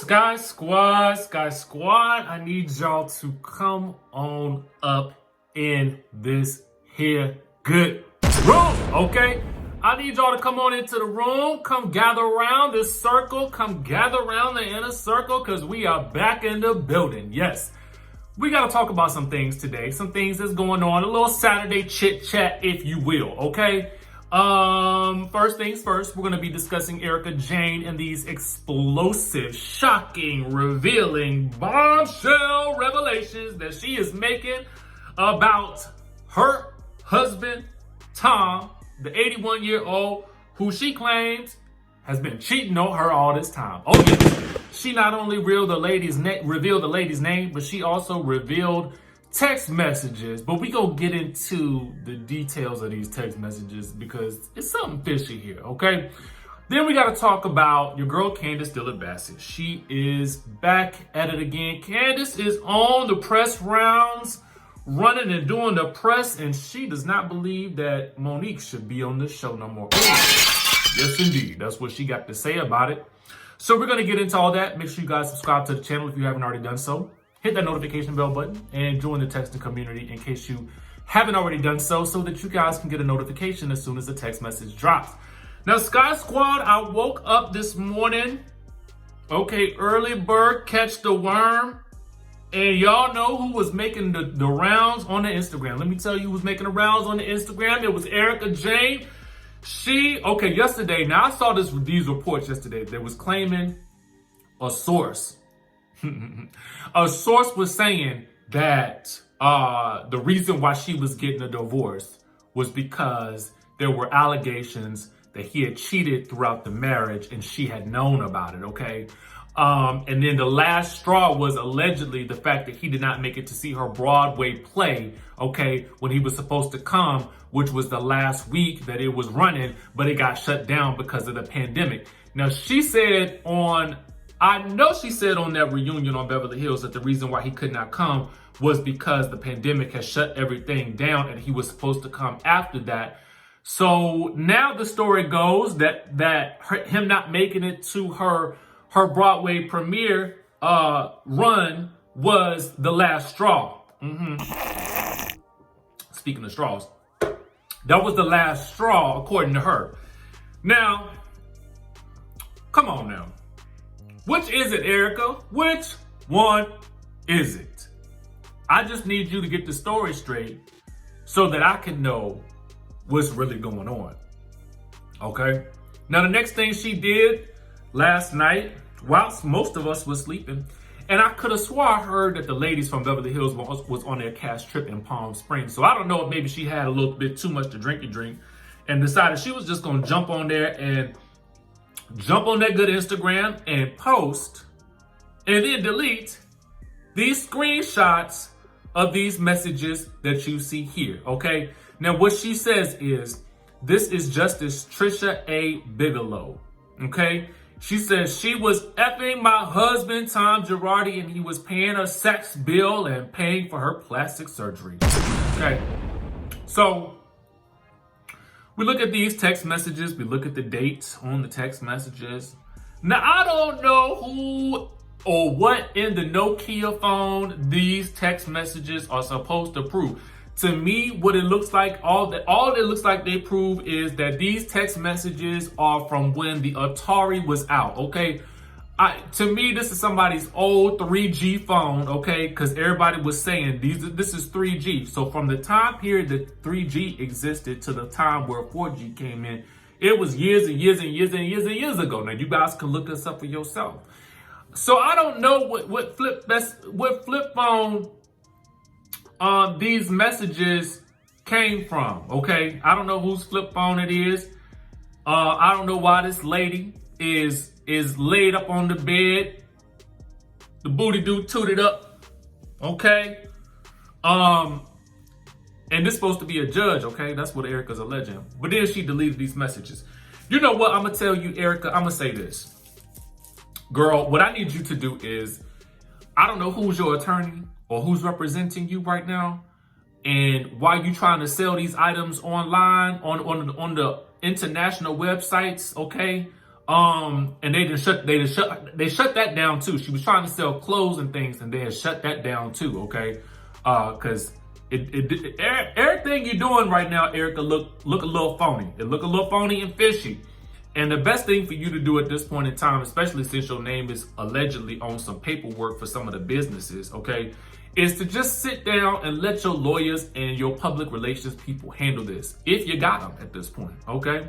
Skye Squad, I need y'all to come on up in this here good room, okay? I need y'all to come on into the room, come gather around this circle, come gather around the inner circle, because we are back in the building. Yes, we got to talk about some things today, some things that's going on, a little Saturday chit chat, if you will, okay? First things first, we're going to be discussing Erika, Jayne, and these explosive, shocking, revealing, bombshell revelations that she is making about her husband, Tom, the 81-year-old, who she claims has been cheating on her all this time. Oh yes, she not only revealed the lady's name, but she also revealed text messages. But we gonna get into the details of these text messages because it's something fishy here, okay? Then we gotta talk about your girl Candace Bassett. She is back at it again. Candace is on the press rounds, running and doing the press, and she does not believe that Monique should be on this show no more. Yes, indeed. That's what she got to say about it. So we're going to get into all that. Make sure you guys subscribe to the channel if you haven't already done so. Hit that notification bell button and join the texting community in case you haven't already done so that you guys can get a notification as soon as the text message drops. Now, Skye Squad, I woke up this morning. Okay, early bird catch the worm. And y'all know who was making the rounds on the Instagram. Let me tell you who was making the rounds on the Instagram. It was Erika, Jayne. Yesterday, now I saw these reports yesterday that was claiming a source. A source was saying that the reason why she was getting a divorce was because there were allegations that he had cheated throughout the marriage and she had known about it, okay? And then the last straw was allegedly the fact that he did not make it to see her Broadway play, okay, when he was supposed to come, which was the last week that it was running, but it got shut down because of the pandemic. Now, she said on that reunion on Beverly Hills that the reason why he could not come was because the pandemic has shut everything down and he was supposed to come after that. So now the story goes that him not making it to her Broadway premiere run was the last straw. Speaking of straws, that was the last straw, according to her. Now, come on now. Which is it, Erika? Which one is it? I just need you to get the story straight so that I can know what's really going on. Okay? Now, the next thing she did last night, whilst most of us were sleeping, and I could have swore I heard that the ladies from Beverly Hills was on their cash trip in Palm Springs. So I don't know if maybe she had a little bit too much to drink and decided she was just going to jump on there and jump on that good Instagram and post and then delete these screenshots of these messages that you see here, okay? Now, what she says is, this is Justice Trisha A. Bigelow, okay? She says she was effing my husband, Tom Girardi, and he was paying her sex bill and paying for her plastic surgery. Okay. So we look at these text messages. We look at the dates on the text messages. Now, I don't know who or what in the Nokia phone these text messages are supposed to prove. To me, what it looks like, all it looks like they prove is that these text messages are from when the Atari was out, okay? To me, this is somebody's old 3G phone, okay? Because everybody was saying this is 3G. So from the time period that 3G existed to the time where 4G came in, it was years and years and years and years and years ago. Now, you guys can look this up for yourself. So I don't know what flip phone these messages came from, okay? I don't know whose flip phone it is. I don't know why this lady is laid up on the bed. The booty do tooted up, okay? And this supposed to be a judge, okay? That's what Erika's alleging. But then she deleted these messages. You know what? I'm gonna tell you, Erika, I'm gonna say this. Girl, what I need you to do is, I don't know who's your attorney or who's representing you right now, and why you trying to sell these items online on the international websites, okay? And they shut that down too. She was trying to sell clothes and things, and they had shut that down too. Okay, because everything you're doing right now, Erika, look a little phony. It look a little phony and fishy. And the best thing for you to do at this point in time, especially since your name is allegedly on some paperwork for some of the businesses, okay, is to just sit down and let your lawyers and your public relations people handle this, if you got them at this point, okay?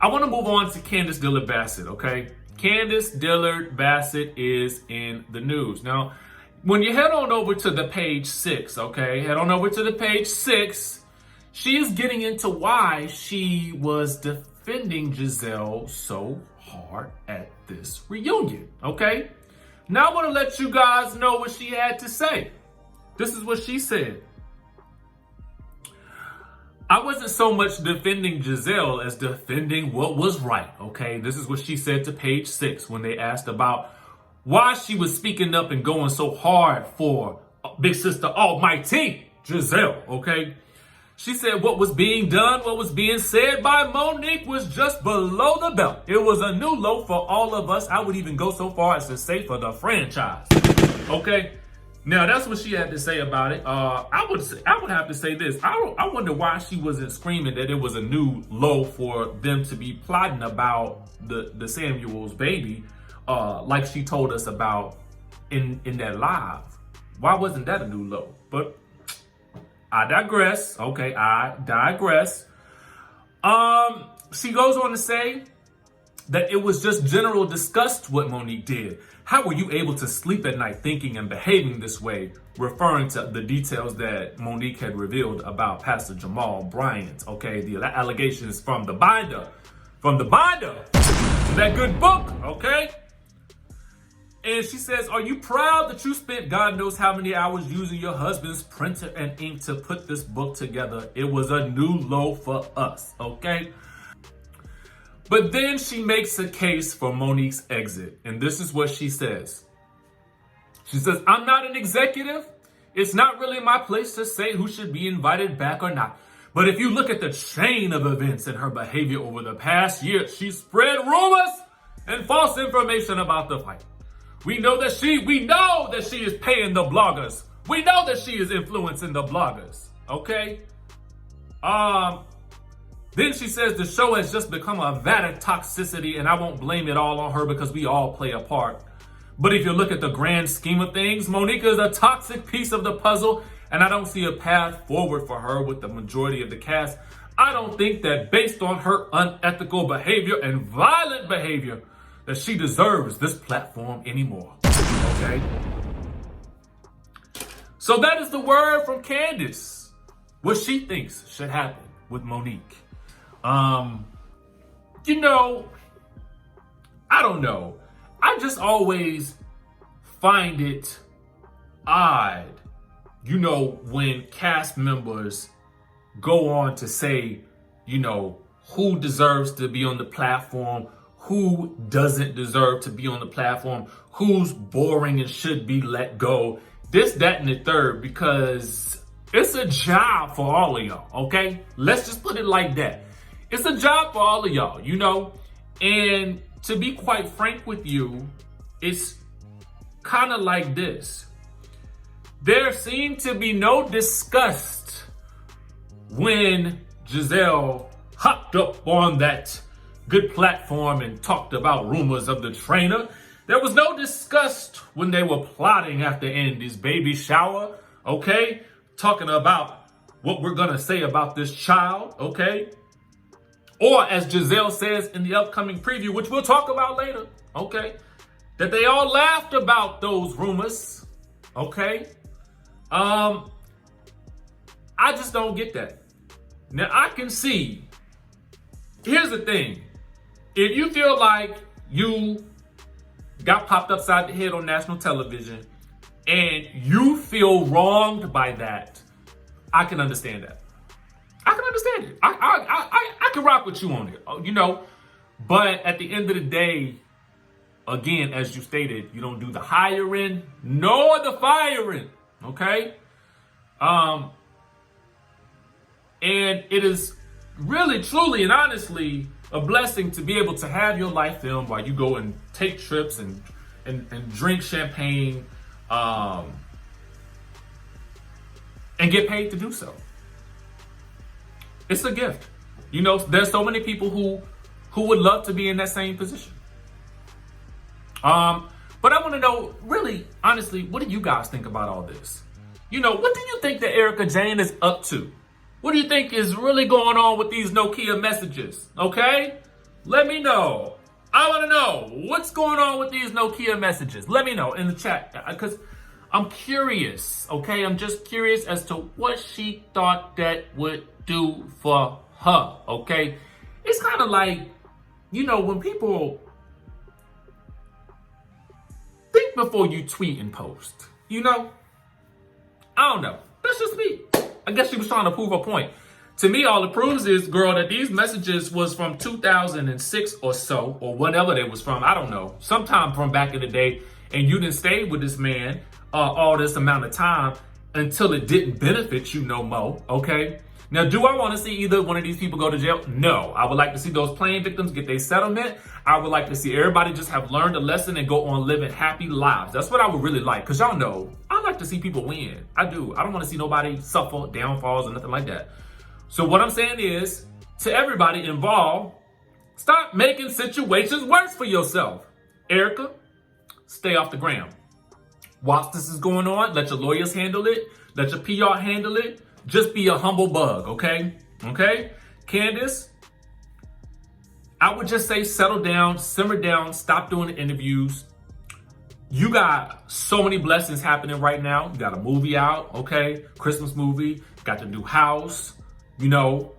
I want to move on to Candace Dillard Bassett, okay? Candace Dillard Bassett is in the news. Now, when you head on over to the page 6, okay, head on over to the page 6, she is getting into why she was defending Gizelle so hard at this reunion, okay? Now I want to let you guys know what she had to say. This is what she said. I wasn't so much defending Gizelle as defending what was right, okay? This is what she said to page 6 when they asked about why she was speaking up and going so hard for Big Sister Almighty Gizelle, okay? She said what was being done, what was being said by Monique was just below the belt. It was a new low for all of us. I would even go so far as to say for the franchise. Okay? Now, that's what she had to say about it. I would have to say this. I wonder why she wasn't screaming that it was a new low for them to be plotting about the Samuel's baby, like she told us about in that live. Why wasn't that a new low? But I digress. Okay, I digress. She goes on to say that it was just general disgust what Monique did. How were you able to sleep at night thinking and behaving this way? Referring to the details that Monique had revealed about Pastor Jamal Bryant. Okay, the allegations from the binder. That good book, okay? And she says, are you proud that you spent God knows how many hours using your husband's printer and ink to put this book together? It was a new low for us, okay? But then she makes a case for Monique's exit. And this is what she says. She says, I'm not an executive. It's not really my place to say who should be invited back or not. But if you look at the chain of events and her behavior over the past year, she spread rumors and false information about the fight. We know that she is paying the bloggers. We know that she is influencing the bloggers. Okay? Then she says the show has just become a vat of toxicity, and I won't blame it all on her because we all play a part. But if you look at the grand scheme of things, Monique is a toxic piece of the puzzle, and I don't see a path forward for her with the majority of the cast. I don't think that based on her unethical behavior and violent behavior, that she deserves this platform anymore. Okay? So that is the word from Candace. What she thinks should happen with Monique. You know, I don't know. I just always find it odd, you know, when cast members go on to say, you know, who deserves to be on the platform, who doesn't deserve to be on the platform, who's boring and should be let go, this, that, and the third, because it's a job for all of y'all, okay? Let's just put it like that. It's a job for all of y'all, you know? And to be quite frank with you, it's kind of like this. There seemed to be no disgust when Gizelle hopped up on that good platform and talked about rumors of the trainer. There was no disgust when they were plotting after Andy's baby shower, okay? Talking about what we're gonna say about this child, okay? Or as Gizelle says in the upcoming preview, which we'll talk about later, okay? That they all laughed about those rumors, okay? I just don't get that. Now I can see, here's the thing. If you feel like you got popped upside the head on national television and you feel wronged by that, I can understand that. I can understand it. I can rock with you on it, you know. But at the end of the day, again, as you stated, you don't do the hiring nor the firing, okay? And it is really, truly, and honestly a blessing to be able to have your life filmed while you go and take trips and drink champagne, and get paid to do so. It's a gift. You know, there's so many people who would love to be in that same position. But I want to know, really, honestly, what do you guys think about all this? You know, what do you think that Erika Jayne is up to? What do you think is really going on with these Nokia messages? Okay? Let me know. I want to know what's going on with these Nokia messages. Let me know in the chat, because I'm curious, okay? I'm just curious as to what she thought that would do for her, okay? It's kind of like, you know, when people think before you tweet and post, you know? I don't know. That's just me. I guess she was trying to prove her point. To me, all it proves is, girl, that these messages was from 2006 or so, or whatever they was from. I don't know. Sometime from back in the day, and you didn't stay with this man all this amount of time until it didn't benefit you no more, okay? Now, do I want to see either one of these people go to jail? No. I would like to see those plane victims get their settlement. I would like to see everybody just have learned a lesson and go on living happy lives. That's what I would really like, because y'all know, I like to see people win. I do. I don't want to see nobody suffer downfalls or nothing like that. So what I'm saying is, to everybody involved, stop making situations worse for yourself. Erika, stay off the ground. Whilst this is going on, let your lawyers handle it. Let your PR handle it. Just be a humble bug, okay? Okay? Candace, I would just say settle down, simmer down, stop doing the interviews. You got so many blessings happening right now. You got a movie out, okay? Christmas movie. Got the new house. You know,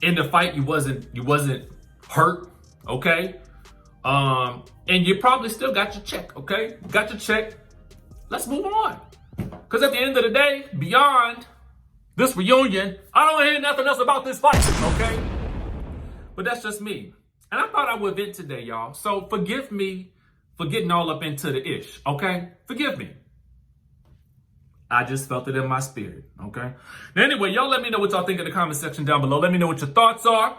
in the fight, you wasn't hurt, okay? And you probably still got your check, okay? Got your check. Let's move on. Because at the end of the day, beyond this reunion, I don't hear nothing else about this fight, okay? But that's just me. And I thought I would vent today, y'all. So forgive me for getting all up into the ish, okay? Forgive me. I just felt it in my spirit, okay? Now, anyway, y'all let me know what y'all think in the comment section down below. Let me know what your thoughts are.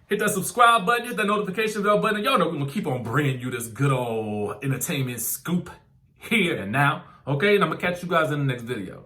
Hit that subscribe button, hit that notification bell button. Y'all know we're going to keep on bringing you this good old entertainment scoop here and now, okay? And I'm going to catch you guys in the next video.